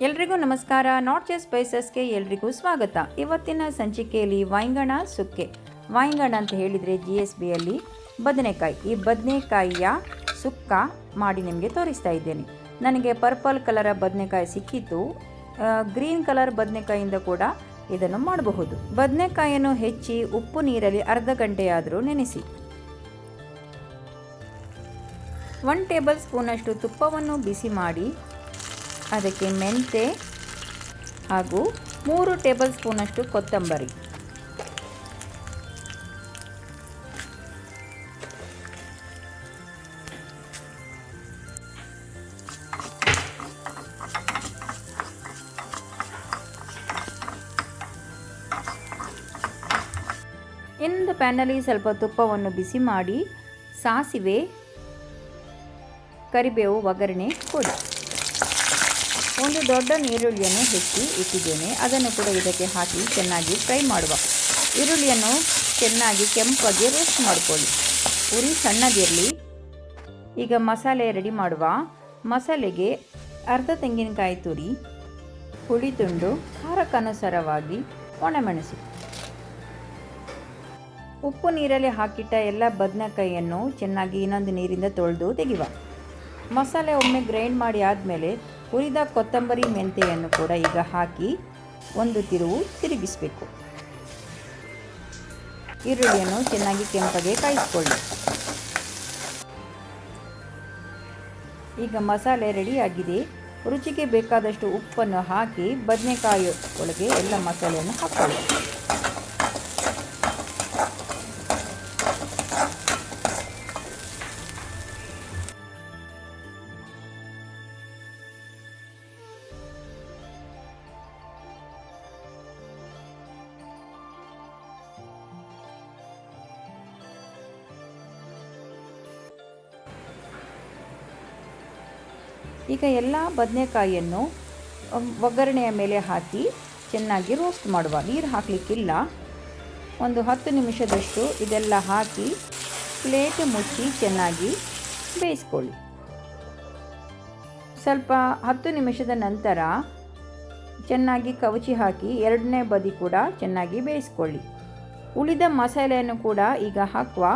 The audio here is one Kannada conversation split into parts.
ಎಲ್ರಿಗೂ ನಮಸ್ಕಾರ. ನಾಟ್ ಜಸ್ಟ್ ಸ್ಪೈಸಸ್ಗೆ ಎಲ್ರಿಗೂ ಸ್ವಾಗತ. ಇವತ್ತಿನ ಸಂಚಿಕೆಯಲ್ಲಿ ವಾಂಗಣ ಸುಕ್ಕೆ. ವಾಂಗಣ ಅಂತ ಹೇಳಿದರೆ GSBಯಲ್ಲಿ ಬದನೆಕಾಯಿ. ಈ ಬದನೆಕಾಯಿಯ ಸುಕ್ಕ ಮಾಡಿ ನಿಮಗೆ ತೋರಿಸ್ತಾ ಇದ್ದೇನೆ. ನನಗೆ ಪರ್ಪಲ್ ಕಲರ ಬದನೆಕಾಯಿ ಸಿಕ್ಕಿತ್ತು. ಗ್ರೀನ್ ಕಲರ್ ಬದನೆಕಾಯಿಯಿಂದ ಕೂಡ ಇದನ್ನು ಮಾಡಬಹುದು. ಬದನೆಕಾಯಿಯನ್ನು ಹೆಚ್ಚಿ ಉಪ್ಪು ನೀರಲ್ಲಿ ಅರ್ಧ ಗಂಟೆಯಾದರೂ ನೆನೆಸಿ. 1 ಟೇಬಲ್ ಸ್ಪೂನಷ್ಟು ತುಪ್ಪವನ್ನು ಬಿಸಿ ಮಾಡಿ ಅದಕ್ಕೆ ಮೆಂತೆ ಹಾಗೂ 3 ಟೇಬಲ್ ಸ್ಪೂನಷ್ಟು ಕೊತ್ತಂಬರಿ, ಇನ್ನೊಂದು ಪ್ಯಾನಲ್ಲಿ ಸ್ವಲ್ಪ ತುಪ್ಪವನ್ನು ಬಿಸಿ ಮಾಡಿ ಸಾಸಿವೆ, ಕರಿಬೇವು ಒಗ್ಗರಣೆ ಕೊಡಿ. ಒಂದು ದೊಡ್ಡ ಈರುಳ್ಳಿಯನ್ನು ಹೆಚ್ಚಿ ಇಟ್ಟಿದ್ದೇನೆ. ಅದನ್ನು ಕೂಡ ಇದಕ್ಕೆ ಹಾಕಿ ಚೆನ್ನಾಗಿ ಫ್ರೈ ಮಾಡುವ. ಈರುಳ್ಳಿಯನ್ನು ಚೆನ್ನಾಗಿ ಕೆಂಪಾಗಿ ರೋಸ್ಟ್ ಮಾಡಿಕೊಳ್ಳಿ. ಉರಿ ಸಣ್ಣದಿರಲಿ. ಈಗ ಮಸಾಲೆ ರೆಡಿ ಮಾಡುವ. ಮಸಾಲೆಗೆ ಅರ್ಧ ತೆಂಗಿನಕಾಯಿ ತುರಿ, ಹುಳಿ ತುಂಡು, ಖಾರಕ್ಕನುಸಾರವಾಗಿ ಒಣಮೆಣಸು, ಉಪ್ಪು ನೀರಲ್ಲಿ ಹಾಕಿಟ್ಟ ಎಲ್ಲ ಬದನೆಕಾಯಿಯನ್ನು ಚೆನ್ನಾಗಿ ಇನ್ನೊಂದು ನೀರಿಂದ ತೊಳೆದು ತೆಗೆಯುವ. ಮಸಾಲೆ ಒಮ್ಮೆ ಗ್ರೈಂಡ್ ಮಾಡಿ ಆದಮೇಲೆ ಹುರಿದ ಕೊತ್ತಂಬರಿ ಮೆಂತೆಯನ್ನು ಕೂಡ ಈಗ ಹಾಕಿ ಒಂದು ತಿರುವು ತಿರುಗಿಸಬೇಕು. ಈರುಳ್ಳಿಯನ್ನು ಚೆನ್ನಾಗಿ ಕೆಂಪಗೆ ಕಾಯಿಸಿಕೊಳ್ಳಿ. ಈಗ ಮಸಾಲೆ ರೆಡಿಯಾಗಿದೆ. ರುಚಿಗೆ ಬೇಕಾದಷ್ಟು ಉಪ್ಪನ್ನು ಹಾಕಿ ಬದನೆಕಾಯಿ ಒಳಗೆ ಎಲ್ಲ ಮಸಾಲೆಯನ್ನು ಹಾಕೊಳ್ಳಿ. ಈಗ ಎಲ್ಲ ಬದನೆಕಾಯಿಯನ್ನು ಒಗ್ಗರಣೆಯ ಮೇಲೆ ಹಾಕಿ ಚೆನ್ನಾಗಿ ರೋಸ್ಟ್ ಮಾಡುವ. ನೀರು ಹಾಕಲಿಕ್ಕಿಲ್ಲ. ಒಂದು 10 ನಿಮಿಷದಷ್ಟು ಇದೆಲ್ಲ ಹಾಕಿ ಪ್ಲೇಟ್ ಮುಚ್ಚಿ ಚೆನ್ನಾಗಿ ಬೇಯಿಸ್ಕೊಳ್ಳಿ. ಸ್ವಲ್ಪ 10 ನಿಮಿಷದ ನಂತರ ಚೆನ್ನಾಗಿ ಕವಚಿ ಹಾಕಿ ಎರಡನೇ ಬದಿ ಕೂಡ ಚೆನ್ನಾಗಿ ಬೇಯಿಸ್ಕೊಳ್ಳಿ. ಉಳಿದ ಮಸಾಲೆಯನ್ನು ಕೂಡ ಈಗ ಹಾಕುವ.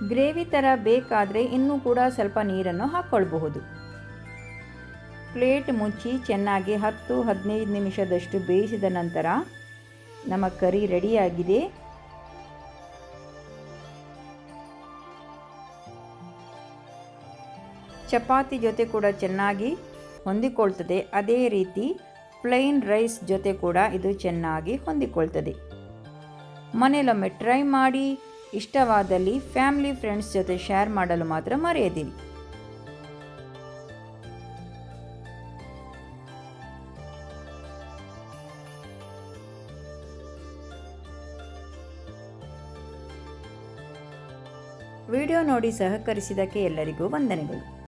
ಗ್ರೇವಿ ಥರ ಬೇಕಾದರೆ ಇನ್ನೂ ಕೂಡ ಸ್ವಲ್ಪ ನೀರನ್ನು ಹಾಕ್ಕೊಳ್ಬಹುದು. ಪ್ಲೇಟ್ ಮುಚ್ಚಿ ಚೆನ್ನಾಗಿ 10-15 ನಿಮಿಷದಷ್ಟು ಬೇಯಿಸಿದ ನಂತರ ನಮ್ಮ ಕರಿ ರೆಡಿಯಾಗಿದೆ. ಚಪಾತಿ ಜೊತೆ ಕೂಡ ಚೆನ್ನಾಗಿ ಹೊಂದಿಕೊಳ್ತದೆ. ಅದೇ ರೀತಿ ಪ್ಲೈನ್ ರೈಸ್ ಜೊತೆ ಕೂಡ ಇದು ಚೆನ್ನಾಗಿ ಹೊಂದಿಕೊಳ್ತದೆ. ಮನೆಯಲ್ಲೊಮ್ಮೆ ಟ್ರೈ ಮಾಡಿ. ಇಷ್ಟವಾದಲ್ಲಿ ಫ್ಯಾಮಿಲಿ ಫ್ರೆಂಡ್ಸ್ ಜೊತೆ ಶೇರ್ ಮಾಡಲು ಮಾತ್ರ ಮರೆಯದಿರಿ. ವಿಡಿಯೋ ನೋಡಿ ಸಹಕರಿಸಿದ್ದಕ್ಕೆ ಎಲ್ಲರಿಗೂ ವಂದನೆಗಳು.